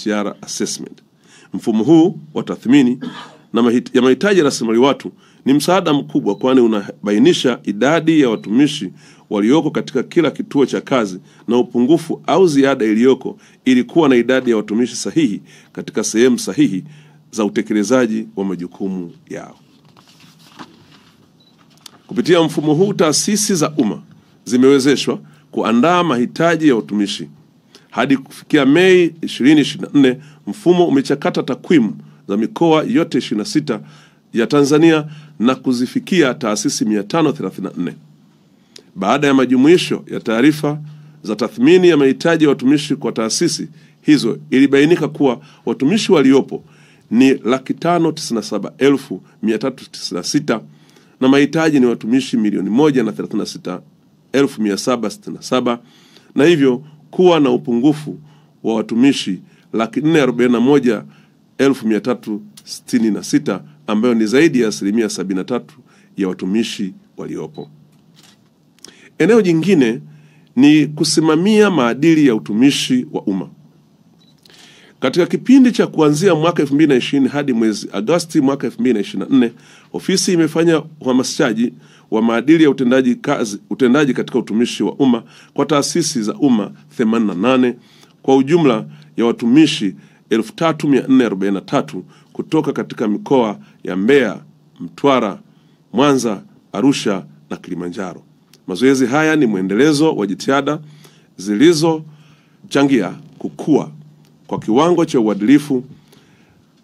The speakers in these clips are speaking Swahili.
UNHCR assessment. Mfumo huu wa tathmini ya mahitaji ya rasilimali watu ni msaada mkubwa, kwani unabainisha idadi ya watumishi walioko katika kila kituo cha kazi na upungufu au ziada iliyoko, ili kuwa na idadi ya watumishi sahihi katika sehemu sahihi za utekelezaji wa majukumu yao. Kupitia mfumo huu, taasisi za umma zimewezeshwa kuandaa mahitaji ya watumishi. Hadi kufikia Mei 2024, mfumo umechakata takwimu za mikoa yote 26 ya Tanzania na kuzifikia taasisi 534. Baada ya majumuisho ya taarifa za tathmini ya mahitaji ya watumishi kwa taasisi hizo, ilibainika kuwa watumishi waliopo ni 597,396 na mahitaji ni watumishi 1,136,767, na hivyo kuwa na upungufu wa watumishi 441,366 ambayo ni zaidi ya 73% ya watumishi waliopo. Eneo jingine ni kusimamia maadili ya utumishi wa umma. Katika kipindi cha kuanzia mwaka 2020 hadi mwezi Agosti mwaka 2024, ofisi imefanya uhamasishaji wa maadili ya utendaji katika utumishi wa umma kwa taasisi za umma 88 kwa ujumla ya watumishi 3,443 kutoka katika mikoa ya Mbeya, Mtwara, Mwanza, Arusha na Kilimanjaro. Mazoezi haya ni mwendelezo wa jitihada zilizochangia kukua kwa kiwango cha uadilifu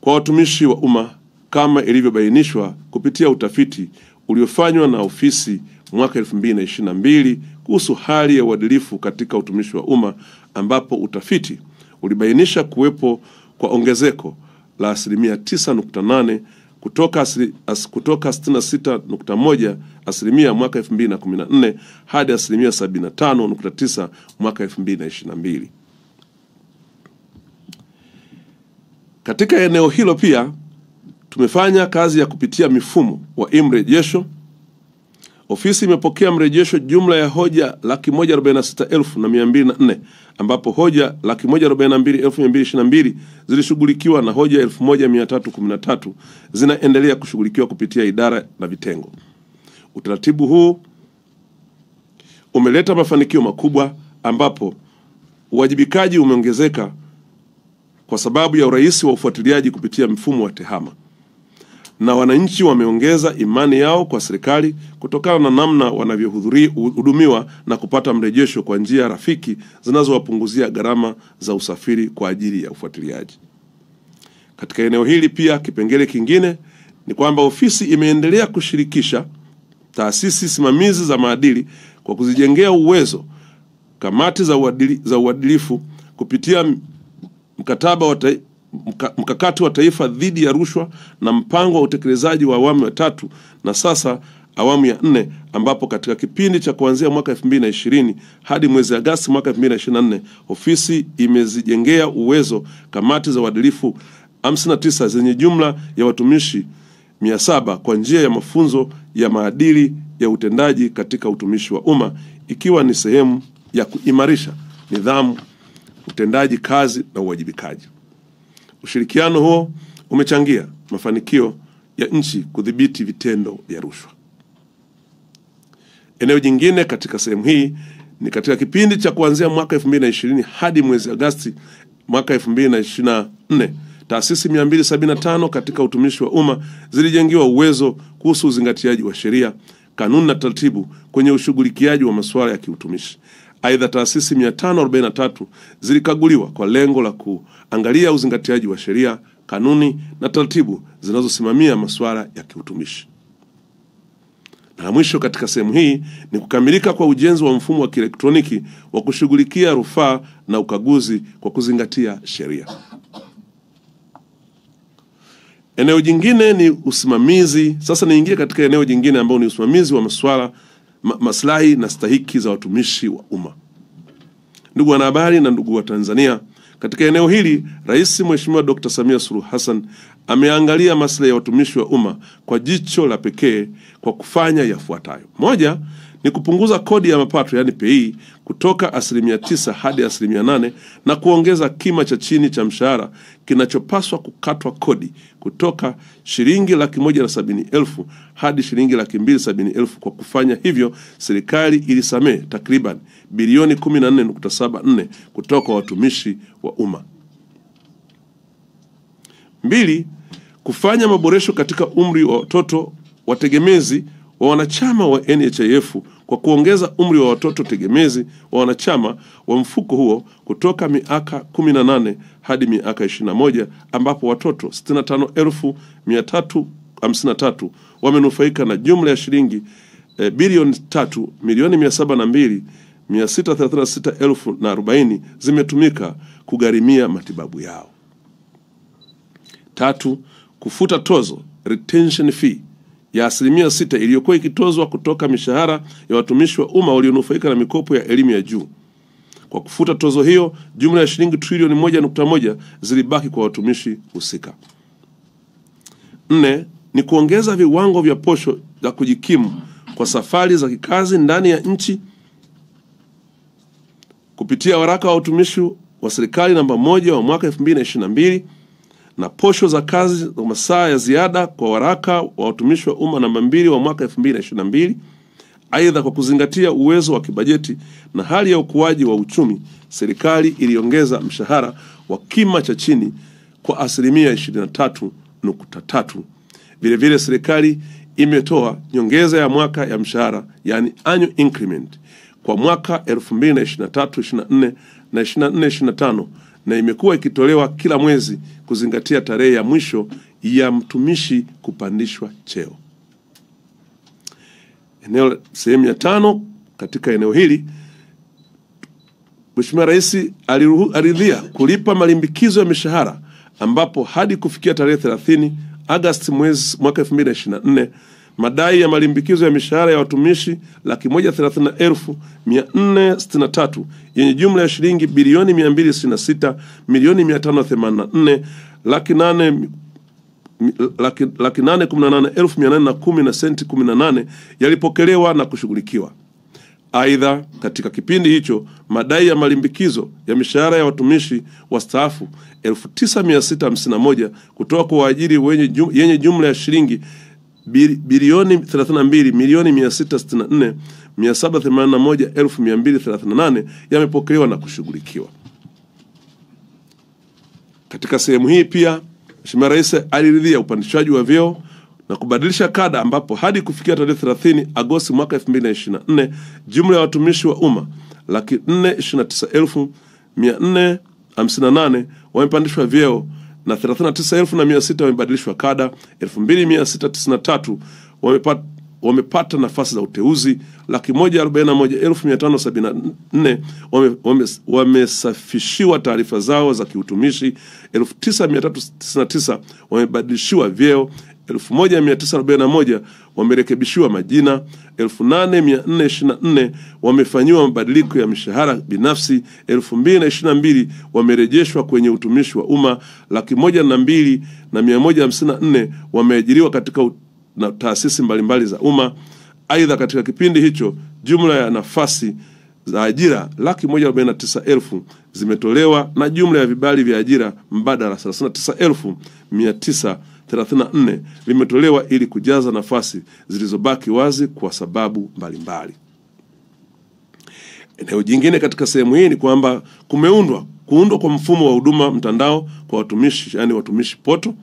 kwa watumishi wa umma kama ilivyobainishwa kupitia utafiti uliofanywa na ofisi mwaka 2022 kuhusu hali ya uadilifu katika utumishi wa umma, ambapo utafiti ulibainisha kuwepo kwa ongezeko la 9.8% kutoka 66.1% mwaka 2014 hadi 75.9% mwaka 2022. Katika eneo hilo pia tumefanya kazi ya kupitia mifumo wa mrejesho. Ofisi imepokea mrejesho jumla ya hoja 146,204, ambapo hoja 142,222 zilishughulikiwa na hoja 1,313 zinaendelea kushughulikiwa kupitia idara na vitengo. Utaratibu huu umeleta mafanikio makubwa, ambapo uwajibikaji umeongezeka kwa sababu ya urahisi wa ufuatiliaji kupitia mfumo wa TEHAMA, na wananchi wameongeza imani yao kwa serikali kutokana na namna wanavyohudumiwa na kupata mrejesho kwa njia rafiki zinazowapunguzia gharama za usafiri kwa ajili ya ufuatiliaji. Katika eneo hili pia, kipengele kingine ni kwamba ofisi imeendelea kushirikisha taasisi simamizi za maadili kwa kuzijengea uwezo kamati za uadilifu kupitia mkakati wa taifa dhidi ya rushwa na mpango wa utekelezaji wa awamu ya 3 na sasa awamu ya 4, ambapo katika kipindi cha kuanzia mwaka 2020 hadi mwezi Agosti mwaka 2024 ofisi imezijengea uwezo kamati za uadilifu 59 zenye jumla ya watumishi 700 kwa njia ya mafunzo ya maadili ya utendaji katika utumishi wa umma, ikiwa ni sehemu ya kuimarisha nidhamu, utendaji kazi na uwajibikaji. Ushirikiano huo umechangia mafanikio ya nchi kudhibiti vitendo vya rushwa. Eneo jingine katika sehemu hii ni katika kipindi cha kuanzia mwaka 2020 hadi mwezi Agosti mwaka 2024, taasisi 275 katika utumishi wa umma zilijengiwa uwezo kuhusu uzingatiaji wa sheria, kanuni na taratibu kwenye ushughulikiaji wa masuala ya kiutumishi. Aidha, taasisi 543 zilikaguliwa kwa lengo la kuangalia uzingatiaji wa sheria, kanuni na taratibu zinazosimamia masuala ya kiutumishi. Na mwisho katika sehemu hii ni kukamilika kwa ujenzi wa mfumo wa kielektroniki wa kushughulikia rufaa na ukaguzi kwa kuzingatia sheria. Eneo jingine ni usimamizi. Sasa niingie katika eneo jingine ambao ni usimamizi wa masuala maslahi na stahiki za watumishi wa umma. Ndugu wanahabari na ndugu wa Tanzania, katika eneo hili Rais Mheshimiwa Dr. Samia Suluhu Hassan ameangalia maslahi ya watumishi wa umma kwa jicho la pekee kwa kufanya yafuatayo. Moja ni kupunguza kodi ya mapato yani PAYE kutoka 9% hadi 8% na kuongeza kima cha chini cha mshahara kinachopaswa kukatwa kodi kutoka shilingi 170,000 hadi shilingi 270,000. Kwa kufanya hivyo, serikali ilisamehe takriban bilioni 14.74 kutoka watumishi wa umma. 2. Kufanya maboresho katika umri wa watoto wategemezi wa wanachama wa NHIF kwa kuongeza umri wa watoto tegemezi wa wanachama wa mfuko huo kutoka miaka 18 hadi miaka 21, ambapo watoto 65,353 wamenufaika na jumla ya shilingi bilioni 3,702,636,040 zimetumika kugharimia matibabu yao. 3. Kufuta tozo retention fee ya 6% iliyokuwa ikitozwa kutoka mishahara ya watumishi wa umma walionufaika na mikopo ya elimu ya juu. Kwa kufuta tozo hiyo, jumla ya shilingi trilioni 1.1 zilibaki kwa watumishi husika. 4. Ni kuongeza viwango vya posho za kujikimu kwa safari za kikazi ndani ya nchi kupitia waraka wa utumishi wa serikali namba 1 wa mwaka 2022 na posho za kazi za masaa ya ziada kwa waraka wa utumishi wa umma namba 2 wa mwaka 2022. Aidha, kwa kuzingatia uwezo wa kibajeti na hali ya ukuaji wa uchumi, serikali iliongeza mshahara wa kima cha chini kwa 23.3. Vile vile serikali imetoa nyongeza ya mwaka ya mshahara yani annual increment kwa mwaka 2023-24 na 24-25 na imekuwa ikitolewa kila mwezi kuzingatia tarehe ya mwisho ya mtumishi kupandishwa cheo. Sehemu ya 5 katika eneo hili, Mheshimiwa Rais aliridhia kulipa malimbikizo ya mishahara ambapo hadi kufikia tarehe 30 Agosti mwaka 2024 madai ya malimbikizo ya mishahara ya watumishi 130,463 yenye jumla ya shilingi bilioni 226,558,818 na senti 18 yalipokelewa na kushughulikiwa. Aidha, katika kipindi hicho madai ya malimbikizo ya mishahara ya watumishi wastaafu 9,651 kutoka kwa waajiri yenye jumla ya shilingi bilioni 32,664,781,238 yamepokelewa na kushughulikiwa. Katika sehemu hii pia Mheshimiwa Rais aliridhia upandishaji wa vyeo na kubadilisha kada ambapo hadi kufikia tarehe 30 Agosti mwaka 2024 jumla ya watumishi wa umma 429,458 wamepandishwa vyeo na 39,600 wamebadilishwa kada. 2,693 wamepata nafasi za uteuzi. 141,574 wamesafishiwa taarifa zao za kiutumishi. 9,399 wamebadilishiwa vyeo. 1,941 wamerekebishiwa majina. 8,424 wamefanyiwa mabadiliko ya mishahara binafsi. 2,022 wamerejeshwa kwenye utumishi wa umma. 102,154 wameajiriwa katika na taasisi mbalimbali za umma. Aidha, katika kipindi hicho jumla ya nafasi za ajira 149,000 zimetolewa na jumla ya vibali vya ajira mbadala 39,934 vimetolewa ili kujaza nafasi zilizobaki wazi kwa sababu mbalimbali. Eneo jingine katika sehemu hii ni kwamba kuundwa kwa mfumo wa huduma mtandao kwa watumishi yani watumishi poto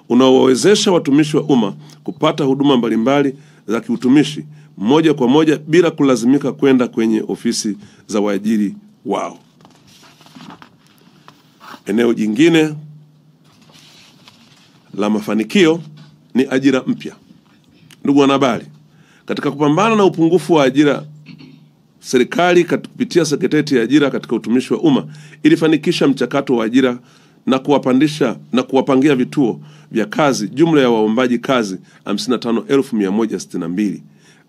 unaowawezesha watumishi wa umma kupata huduma mbalimbali za kiutumishi moja kwa moja bila kulazimika kwenda kwenye ofisi za waajiri wao. Eneo jingine la mafanikio ni ajira mpya. Ndugu wanahabari, katika kupambana na upungufu wa ajira, serikali kupitia sekretarieti ya ajira katika utumishi wa umma ilifanikisha mchakato wa ajira na kuwapangia vituo vya kazi jumla ya waombaji kazi 55,162.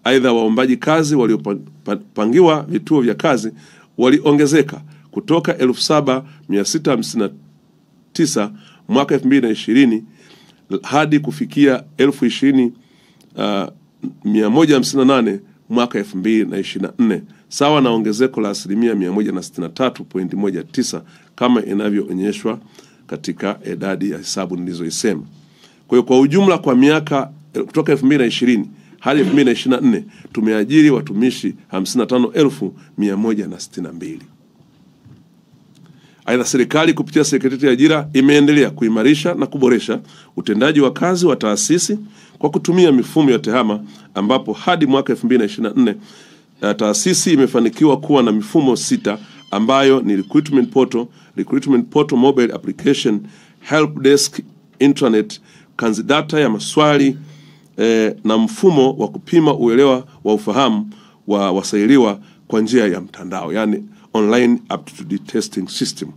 Aidha, waombaji kazi waliopangiwa vituo vya kazi waliongezeka kutoka 7,659 mwaka 2020 hadi kufikia 20,158 mwaka 2024, sawa na ongezeko la asilimia 163.19 kama inavyoonyeshwa katika idadi ya hesabu nilizoisema. Kwa hiyo kwa ujumla kwa miaka kutoka 2020 hadi 2024 tumeajiri watumishi 55,162. Aidha, serikali kupitia Sekretarieti ya Ajira imeendelea kuimarisha na kuboresha utendaji wa kazi wa taasisi kwa kutumia mifumo ya tehama, ambapo hadi mwaka 2024 taasisi imefanikiwa kuwa na mifumo 6 ambayo ni Recruitment Portal Mobile Application, Help Desk, Intranet, kanzidata ya maswali na mfumo wa kupima uelewa wa ufahamu wa wasailiwa kwa njia ya mtandao, yani online aptitude testing system.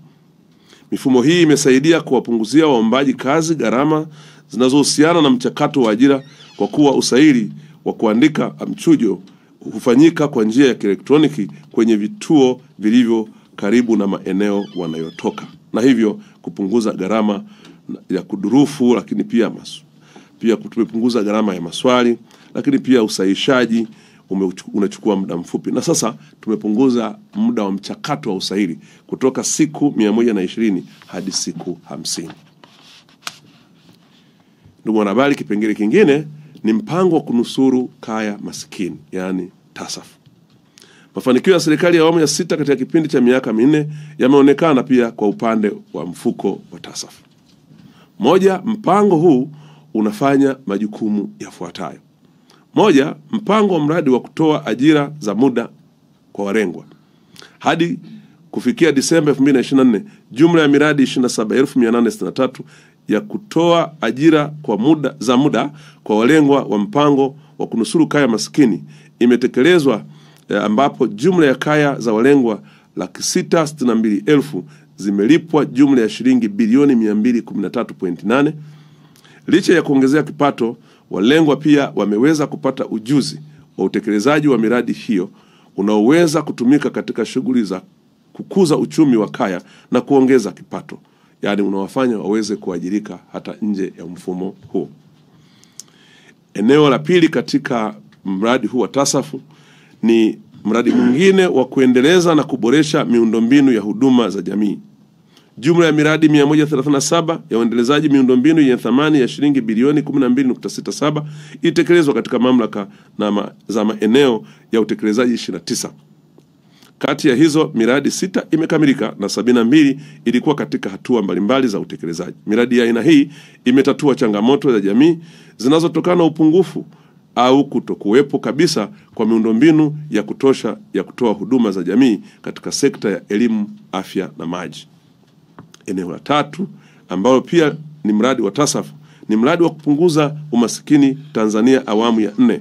Mifumo hii imesaidia kuwapunguzia waombaji kazi gharama zinazohusiana na mchakato wa ajira, kwa kuwa usaili wa kuandika mchujo hufanyika kwa njia ya kielektroniki kwenye vituo vilivyo karibu na maeneo wanayotoka, na hivyo kupunguza gharama ya kudurufu, lakini pia tumepunguza gharama ya maswali, lakini pia usahihishaji unachukua muda mfupi, na sasa tumepunguza muda wa mchakato wa usaili kutoka siku 120 hadi siku 50. Ndugu wanahabari, kipengele kingine ni mpango wa kunusuru kaya masikini, yani TASAF. Mafanikio ya serikali ya awamu ya 6 katika kipindi cha miaka 4 yameonekana pia kwa upande wa mfuko wa TASAF. Moja, mpango huu unafanya majukumu yafuatayo. Moja, mpango wa mradi wa kutoa ajira za muda kwa walengwa. Hadi kufikia Disemba 2024, jumla ya miradi 27,863 ya kutoa ajira za muda kwa walengwa wa mpango wa kunusuru kaya maskini imetekelezwa, ambapo jumla ya kaya za walengwa 662,000 zimelipwa jumla ya shilingi bilioni 213.8. Licha ya kuongezea kipato, walengwa pia wameweza kupata ujuzi wa utekelezaji wa miradi hiyo unaoweza kutumika katika shughuli za kukuza uchumi wa kaya na kuongeza kipato, yani unawafanya waweze kuajirika hata nje ya mfumo huo. Eneo la pili katika mradi huu wa TASAF ni mradi mwingine wa kuendeleza na kuboresha miundombinu ya huduma za jamii. Jumla ya miradi 137 ya uendelezaji miundombinu yenye thamani ya shilingi bilioni 12.67 ilitekelezwa katika mamlaka za maeneo ya utekelezaji 29. Kati ya hizo miradi 6 imekamilika na 72 ilikuwa katika hatua mbalimbali za utekelezaji. Miradi ya aina hii imetatua changamoto za jamii zinazotokana na upungufu au kutokuwepo kabisa kwa miundombinu ya kutosha ya kutoa huduma za jamii katika sekta ya elimu, afya na maji. Eneo la tatu ambalo pia ni mradi wa TASAF ni mradi wa kupunguza umasikini Tanzania awamu ya 4.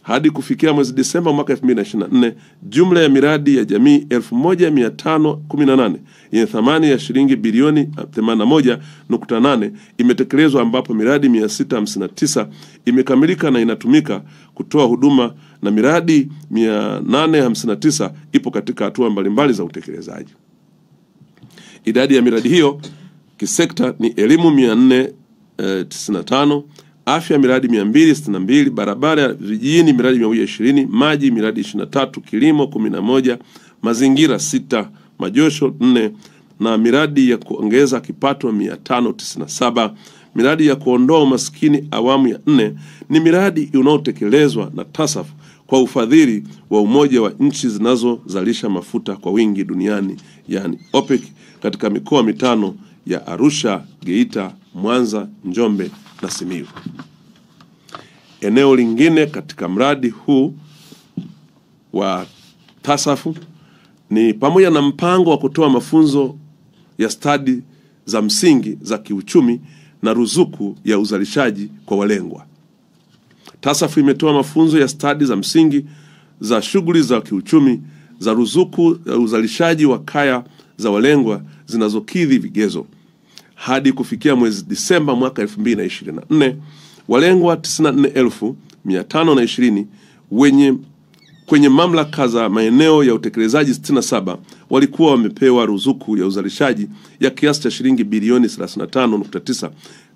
Hadi kufikia mwezi Disemba mwaka 2024, jumla ya miradi ya jamii 1518 yenye thamani ya shilingi bilioni 81.8 imetekelezwa, ambapo miradi 659 imekamilika na inatumika kutoa huduma na miradi 859 ipo katika hatua mbalimbali za utekelezaji. Idadi ya miradi hiyo kisekta ni elimu 495, afya miradi 262, barabara ya vijijini miradi 120, maji miradi 23, kilimo 11, mazingira 6, majosho 4 na miradi ya kuongeza kipato 597. Miradi ya kuondoa umaskini awamu ya 4 ni miradi unaotekelezwa na TASAF kwa ufadhili wa Umoja wa Nchi zinazozalisha mafuta kwa wingi duniani, yani OPEC, katika mikoa 5 ya Arusha, Geita, Mwanza, Njombe na Simiyu. Eneo lingine katika mradi huu wa TASAF ni pamoja na mpango wa kutoa mafunzo ya stadi za msingi za kiuchumi na ruzuku ya uzalishaji kwa walengwa. TASAF imetoa mafunzo ya stadi za msingi za shughuli za kiuchumi za ruzuku ya uzalishaji wa kaya za walengwa zinazokidhi vigezo. Hadi kufikia mwezi Disemba mwaka 2024, walengwa 94,520 kwenye mamlaka za maeneo ya utekelezaji 67 walikuwa wamepewa ruzuku ya uzalishaji ya kiasi cha shilingi bilioni 35.9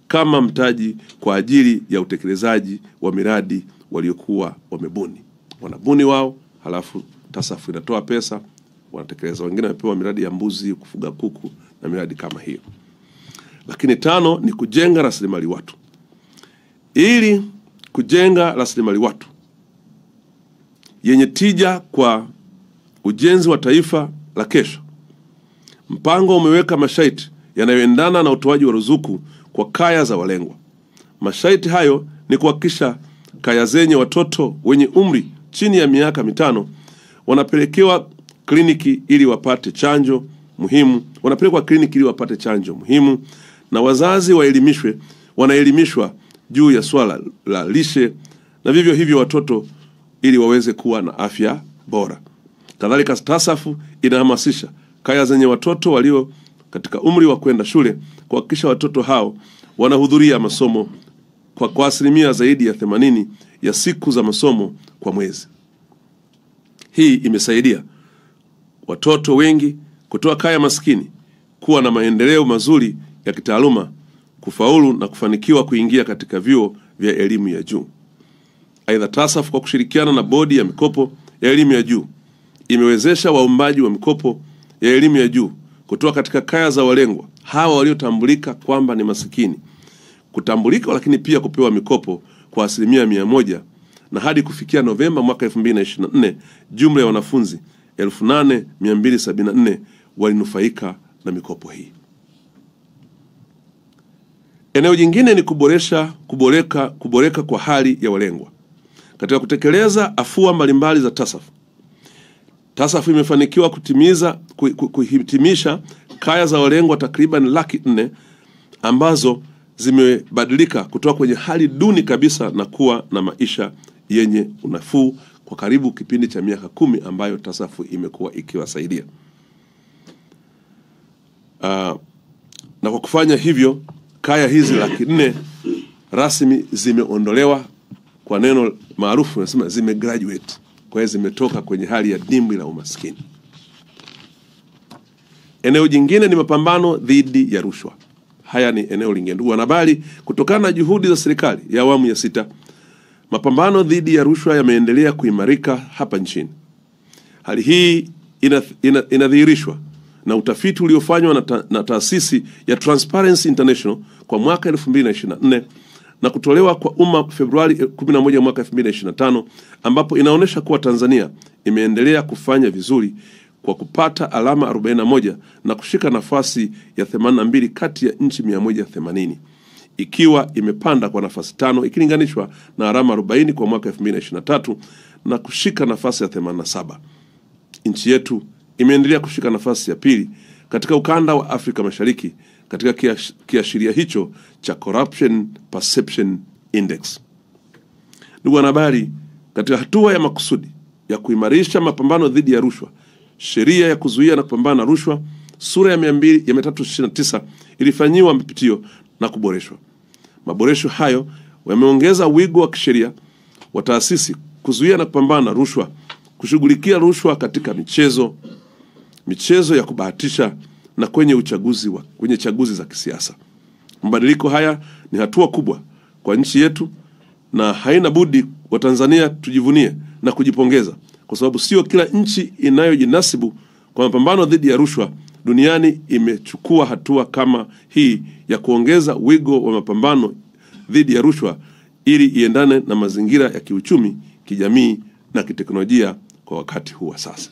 kama mtaji kwa ajili ya utekelezaji wa miradi waliokuwa wamebuni. wanabuni wao, halafu TASAF inatoa pesa, wanatekeleza. Wengine wamepewa miradi ya mbuzi, kufuga kuku na miradi kama hiyo. Lakini 5 ni kujenga rasilimali watu. Ili kujenga rasilimali watu yenye tija kwa ujenzi wa taifa la kesho, mpango umeweka masharti yanayoendana na utoaji wa ruzuku kwa kaya za walengwa. Masharti hayo ni kuhakikisha kaya zenye watoto wenye umri chini ya miaka 5 wanapelekewa kliniki ili wapate chanjo muhimu, na wazazi wanaelimishwa juu ya swala la lishe, na vivyo hivyo watoto ili waweze kuwa na afya bora. Kadhalika, TASAF inahamasisha kaya zenye watoto walio katika umri wa kwenda shule kuhakikisha watoto hao wanahudhuria masomo kwa asilimia zaidi ya 80 ya siku za masomo kwa mwezi. Hii imesaidia watoto wengi kutoka kaya maskini kuwa na maendeleo mazuri ya kitaaluma, kufaulu na kufanikiwa kuingia katika vyuo vya elimu ya juu. Aidha, TASAF kwa kushirikiana na bodi ya mikopo ya elimu ya juu imewezesha waombaji wa mikopo ya elimu ya juu kutoka katika kaya za walengwa hawa waliotambulika kwamba ni masikini kutambulika, lakini pia kupewa mikopo kwa 100%, na hadi kufikia Novemba mwaka 2024 jumla ya wanafunzi 8274 walinufaika na mikopo hii. Eneo jingine ni kuboreka kwa hali ya walengwa. Katika kutekeleza afua mbalimbali za TASAF imefanikiwa kuhitimisha kaya za walengwa takriban 400,000 ambazo zimebadilika kutoka kwenye hali duni kabisa na kuwa na maisha yenye unafuu kwa karibu kipindi cha miaka 10 ambayo TASAF imekuwa ikiwasaidia. Na kwa kufanya hivyo, kaya hizi 400,000 rasmi zimeondolewa, kwa neno maarufu nasema zimegraduate. Kwa hiyo zimetoka kwenye hali ya dimbwi la umaskini. Eneo jingine ni mapambano dhidi ya rushwa. Haya ni eneo lingine. Ndugu wanahabari, kutokana na juhudi za serikali ya awamu ya 6, mapambano dhidi ya rushwa yameendelea kuimarika hapa nchini. Hali hii inadhihirishwa na utafiti uliofanywa na taasisi ya Transparency International kwa mwaka 2024 na kutolewa kwa umma Februari 11 mwaka 2025, ambapo inaonyesha kuwa Tanzania imeendelea kufanya vizuri kwa kupata alama 41 na kushika nafasi ya 82 kati ya nchi 180, ikiwa imepanda kwa nafasi 5 ikilinganishwa na alama 40 kwa mwaka 2023 na kushika nafasi ya 87. Nchi yetu imeendelea kushika nafasi ya 2 katika ukanda wa Afrika Mashariki katika kiashiria hicho cha Corruption Perception Index. Ndugu wanahabari, katika hatua ya makusudi ya kuimarisha mapambano dhidi ya rushwa, sheria ya kuzuia na kupambana na rushwa sura ya 329 ilifanyiwa mapitio na kuboreshwa. Maboresho hayo yameongeza wigo wa kisheria wa taasisi kuzuia na kupambana na rushwa, kushughulikia rushwa katika michezo ya kubahatisha na kwenye chaguzi za kisiasa. Mabadiliko haya ni hatua kubwa kwa nchi yetu na haina budi wa Tanzania tujivunie na kujipongeza, kwa sababu sio kila nchi inayojinasibu kwa mapambano dhidi ya rushwa duniani imechukua hatua kama hii ya kuongeza wigo wa mapambano dhidi ya rushwa ili iendane na mazingira ya kiuchumi, kijamii na kiteknolojia kwa wakati huu wa sasa.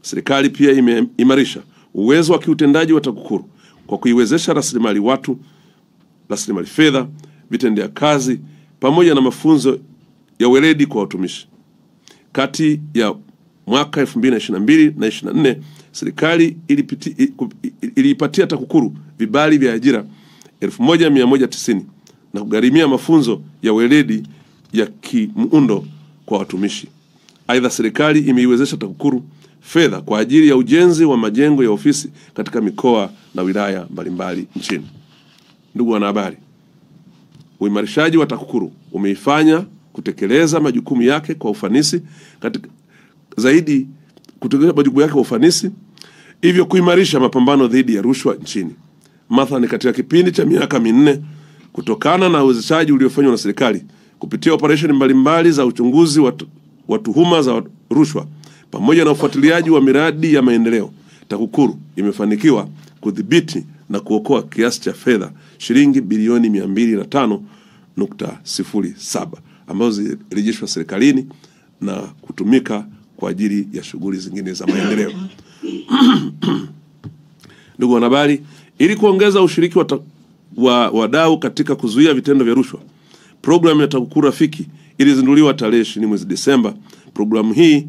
Serikali pia imeimarisha uwezo wa kiutendaji wa TAKUKURU kwa kuiwezesha rasilimali watu, rasilimali fedha, vitendea kazi pamoja na mafunzo ya weledi kwa watumishi. Kati ya mwaka 2022 na 2024 serikali iliipatia TAKUKURU vibali vya ajira 1190 na kugharimia mafunzo ya weledi ya kimuundo kwa watumishi. Aidha, serikali imeiwezesha TAKUKURU fedha kwa ajili ya ujenzi wa majengo ya ofisi katika mikoa na wilaya mbalimbali nchini. Ndugu wanahabari, uimarishaji wa TAKUKURU umeifanya kutekeleza majukumu yake kwa ufanisi hivyo kuimarisha mapambano dhidi ya rushwa nchini. Mathalan, katika kipindi cha miaka 4 kutokana na uwezeshaji uliofanywa na serikali kupitia operesheni mbalimbali za uchunguzi wa tuhuma za rushwa pamoja na ufuatiliaji wa miradi ya maendeleo, TAKUKURU imefanikiwa kudhibiti na kuokoa kiasi cha fedha shilingi bilioni 205.07 ambazo zilirejeshwa serikalini na kutumika kwa ajili ya shughuli zingine za maendeleo. Ndugu wanahabari, ili kuongeza ushiriki wa wadau katika kuzuia vitendo vya rushwa, programu ya TAKUKURU Rafiki ilizinduliwa tarehe 20 mwezi Desemba. Programu hii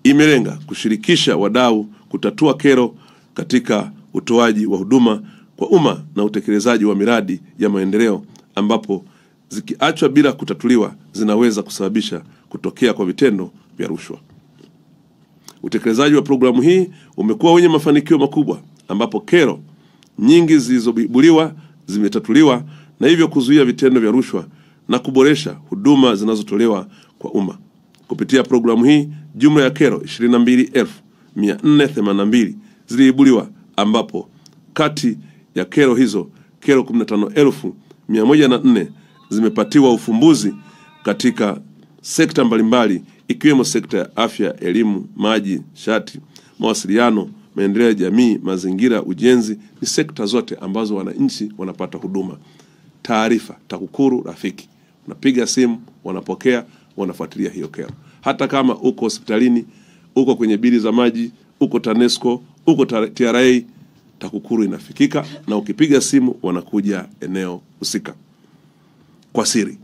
imelenga kushirikisha wadau kutatua kero katika utoaji wa huduma kwa umma na utekelezaji wa miradi ya maendeleo, ambapo zikiachwa bila kutatuliwa zinaweza kusababisha kutokea kwa vitendo vya rushwa. Utekelezaji wa programu hii umekuwa wenye mafanikio makubwa, ambapo kero nyingi zilizoibuliwa zimetatuliwa na hivyo kuzuia vitendo vya rushwa na kuboresha huduma zinazotolewa kwa umma. Kupitia programu hii, jumla ya kero 22,482 ziliibuliwa, ambapo kati ya kero hizo kero 15,104 zimepatiwa ufumbuzi katika sekta mbalimbali, ikiwemo sekta ya afya, elimu, maji, nishati, mawasiliano, maendeleo ya jamii, mazingira, ujenzi. Ni sekta zote ambazo wananchi wanapata huduma. Taarifa TAKUKURU Rafiki, unapiga simu, wanapokea, wanafuatilia hiyo kero. Hata kama uko hospitalini, uko kwenye bili za maji, uko TANESCO, uko TRA, TAKUKURU inafikika, na ukipiga simu wanakuja eneo husika kwa siri.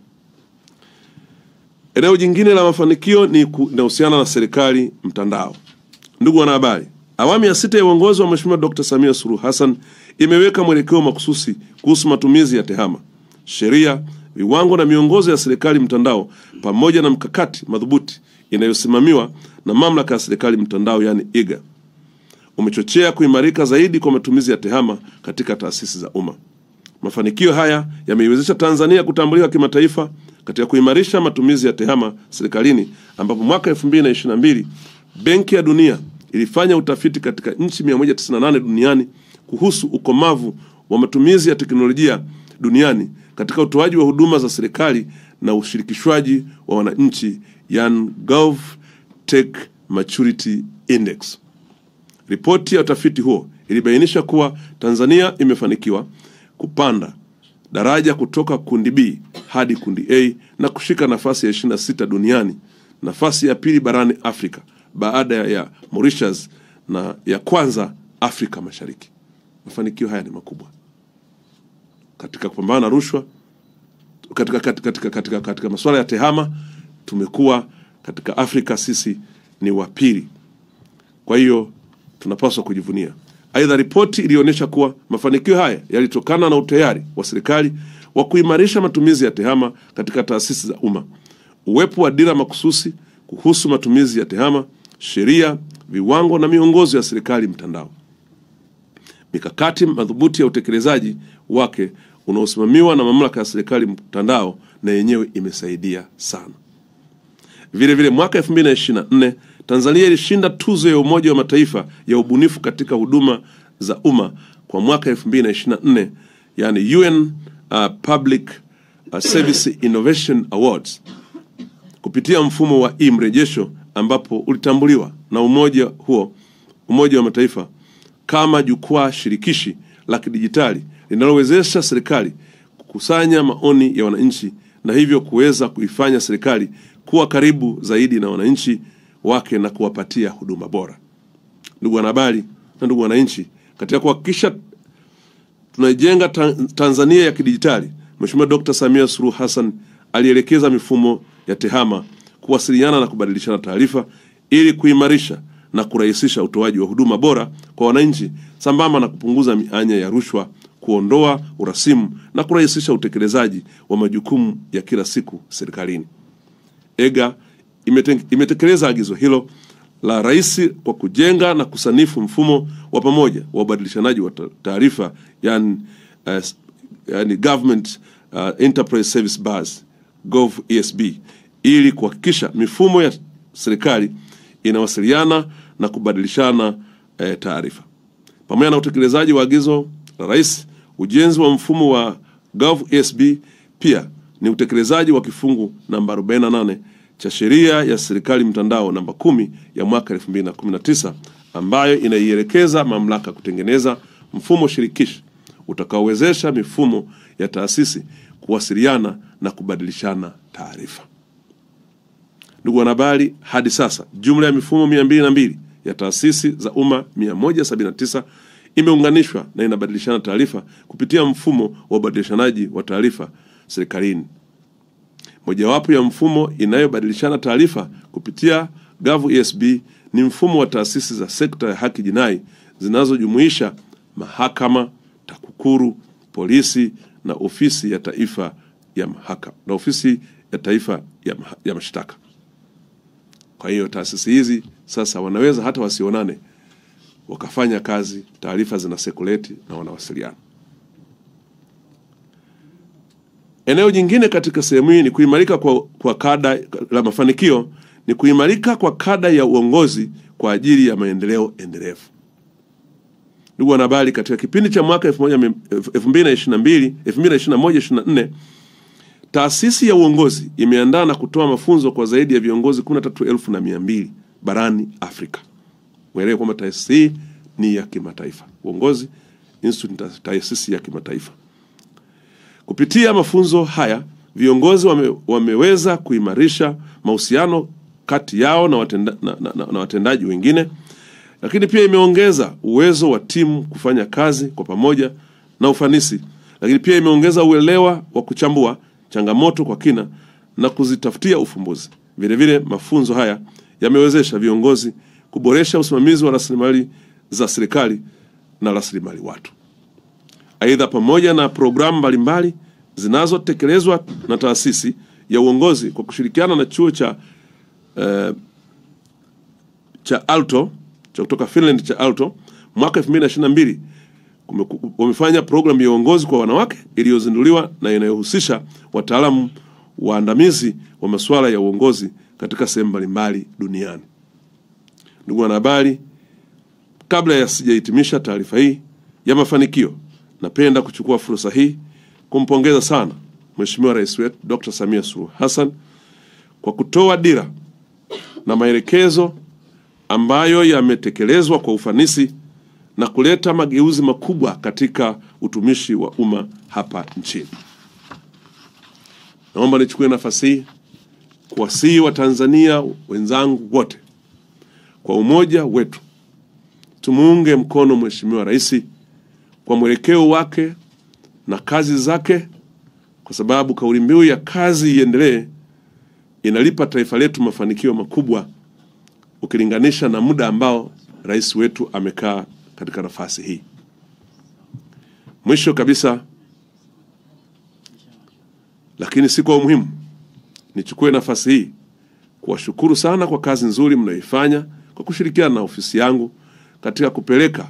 Eneo jingine la mafanikio ni kuhusiana na serikali mtandao. Ndugu wanahabari, awamu ya 6 ya uongozi wa Mheshimiwa Dr. Samia Suluhu Hassan imeweka mwelekeo makususi kuhusu matumizi ya TEHAMA, sheria, viwango na miongozo ya serikali mtandao, pamoja na mkakati madhubuti inayosimamiwa na mamlaka ya serikali mtandao, yani IGA. Umechochea kuimarika zaidi kwa matumizi ya TEHAMA katika taasisi za umma. Mafanikio haya yameiwezesha Tanzania kutambuliwa kimataifa katika kuimarisha matumizi ya TEHAMA serikalini, ambapo mwaka 2022 Benki ya Dunia ilifanya utafiti katika nchi 198 duniani kuhusu ukomavu wa matumizi ya teknolojia duniani katika utoaji wa huduma za serikali na ushirikishwaji wa wananchi, yani GovTech Maturity Index. Ripoti ya utafiti huo ilibainisha kuwa Tanzania imefanikiwa kupanda daraja kutoka kundi B hadi kundi A na kushika nafasi ya 26 duniani, nafasi ya pili barani Afrika baada ya Mauritius na ya kwanza Afrika Mashariki. Mafanikio haya ni makubwa katika kupambana na rushwa. Katika masuala ya TEHAMA tumekuwa katika Afrika, sisi ni wa pili. Kwa hiyo tunapaswa kujivunia. Aidha, ripoti ilionyesha kuwa mafanikio haya yalitokana na utayari wa serikali wa kuimarisha matumizi ya TEHAMA katika taasisi za umma, uwepo wa dira makususi kuhusu matumizi ya TEHAMA, sheria, viwango na miongozo ya serikali mtandao. Mikakati madhubuti ya utekelezaji wake unaosimamiwa na mamlaka ya serikali mtandao na yenyewe imesaidia sana. Vile vile mwaka 2024 Tanzania ilishinda tuzo ya Umoja wa Mataifa ya ubunifu katika huduma za umma kwa mwaka 2024, yani UN Public Service Innovation Awards, kupitia mfumo wa mrejesho, ambapo ulitambuliwa na Umoja wa Mataifa kama jukwaa shirikishi la kidijitali linalowezesha serikali kukusanya maoni ya wananchi na hivyo kuweza kuifanya serikali kuwa karibu zaidi na wananchi wake na kuwapatia huduma bora. Ndugu wanahabari na ndugu wananchi, katika kuhakikisha tunaijenga Tanzania ya kidijitali, Mheshimiwa Dr. Samia Suluhu Hassan alielekeza mifumo ya TEHAMA kuwasiliana na kubadilishana taarifa ili kuimarisha na kurahisisha utoaji wa huduma bora kwa wananchi, sambamba na kupunguza mianya ya rushwa, kuondoa urasimu na kurahisisha utekelezaji wa majukumu ya kila siku serikalini. EGA imetekeleza agizo hilo la Rais kwa kujenga na kusanifu mfumo wa pamoja wa ubadilishanaji wa taarifa, yani Government Enterprise Service Bus GovESB, ili kuhakikisha mifumo ya serikali inawasiliana na kubadilishana taarifa. Pamoja na utekelezaji wa agizo la Rais, ujenzi wa mfumo wa GovESB pia ni utekelezaji wa kifungu namba 48 cha sheria ya serikali mtandao namba 10 ya mwaka 2019 ambayo inaielekeza mamlaka kutengeneza mfumo shirikishi utakaowezesha mifumo ya taasisi kuwasiliana na kubadilishana taarifa. Ndugu wanahabari, hadi sasa jumla ya mifumo 202 ya taasisi za umma 179 imeunganishwa na inabadilishana taarifa kupitia mfumo wa ubadilishanaji wa taarifa serikalini. Mojawapo ya mfumo inayobadilishana taarifa kupitia GovESB ni mfumo wa taasisi za sekta ya haki jinai zinazojumuisha mahakama, TAKUKURU, polisi na ofisi ya taifa ya mahakama na ofisi ya taifa ya mashtaka. Kwa hiyo taasisi hizi sasa wanaweza hata wasionane wakafanya kazi, taarifa zina circulate na wanawasiliana. Eneo jingine katika sehemu hii ni kuimarika kwa kada la mafanikio, ni kuimarika kwa kada ya uongozi kwa ajili ya maendeleo endelevu. Ndugu wanahabari, katika kipindi cha mwaka 2021-2024 taasisi ya uongozi imeandaa na kutoa mafunzo kwa zaidi ya viongozi 13,200 barani Afrika. Mwelewe kwamba taasisi hii ni ya kimataifa. Uongozi Institute ni taasisi ya kimataifa. Kupitia mafunzo haya, viongozi wameweza kuimarisha mahusiano kati yao na watendaji wengine, lakini pia imeongeza uwezo wa timu kufanya kazi kwa pamoja na ufanisi, lakini pia imeongeza uelewa wa kuchambua changamoto kwa kina na kuzitafutia ufumbuzi. Vile vile mafunzo haya yamewezesha viongozi kuboresha usimamizi wa rasilimali za serikali na rasilimali watu. Aidha, pamoja na programu mbalimbali zinazotekelezwa na taasisi ya uongozi kwa kushirikiana na chuo cha Aalto cha kutoka Finland cha Aalto, mwaka 2022 wamefanya programu ya uongozi kwa wanawake iliyozinduliwa na inayohusisha wataalamu waandamizi wa masuala ya uongozi katika sehemu mbalimbali duniani. Ndugu wanahabari, kabla ya sijahitimisha taarifa hii ya mafanikio, napenda kuchukua fursa hii kumpongeza sana Mheshimiwa Rais wetu Dr. Samia Suluhu Hassan kwa kutoa dira na maelekezo ambayo yametekelezwa kwa ufanisi na kuleta mageuzi makubwa katika utumishi wa umma hapa nchini. Naomba nichukue nafasi hii kuwasihi Watanzania wenzangu wote, kwa umoja wetu tumuunge mkono Mheshimiwa Rais kwa mwelekeo wake na kazi zake, kwa sababu kauli mbiu ya kazi iendelee inalipa taifa letu mafanikio makubwa ukilinganisha na muda ambao rais wetu amekaa katika nafasi hii. Mwisho kabisa, lakini si kwa umuhimu, nichukue nafasi hii kuwashukuru sana kwa kazi nzuri mnayoifanya kwa kushirikiana na ofisi yangu katika kupeleka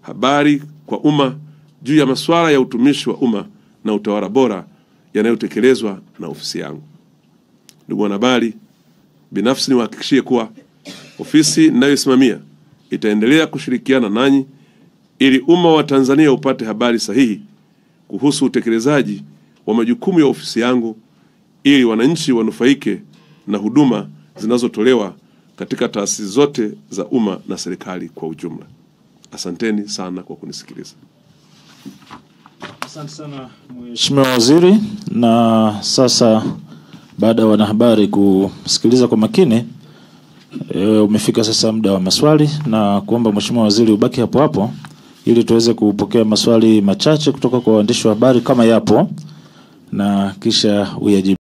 habari kwa umma juu ya masuala ya utumishi wa umma na utawala bora yanayotekelezwa na ofisi yangu. Ndugu wanahabari, binafsi niwahakikishie kuwa ofisi ninayoisimamia itaendelea kushirikiana nanyi ili umma wa Tanzania upate habari sahihi kuhusu utekelezaji wa majukumu ya ofisi yangu, ili wananchi wanufaike na huduma zinazotolewa katika taasisi zote za umma na serikali kwa ujumla. Asanteni sana kwa kunisikiliza. Asante sana Mheshimiwa Waziri. Na sasa baada ya wanahabari kusikiliza kwa makini, umefika sasa muda wa maswali, na kuomba Mheshimiwa Waziri ubaki hapo hapo ili tuweze kupokea maswali machache kutoka kwa waandishi wa habari kama yapo, na kisha uyajibu.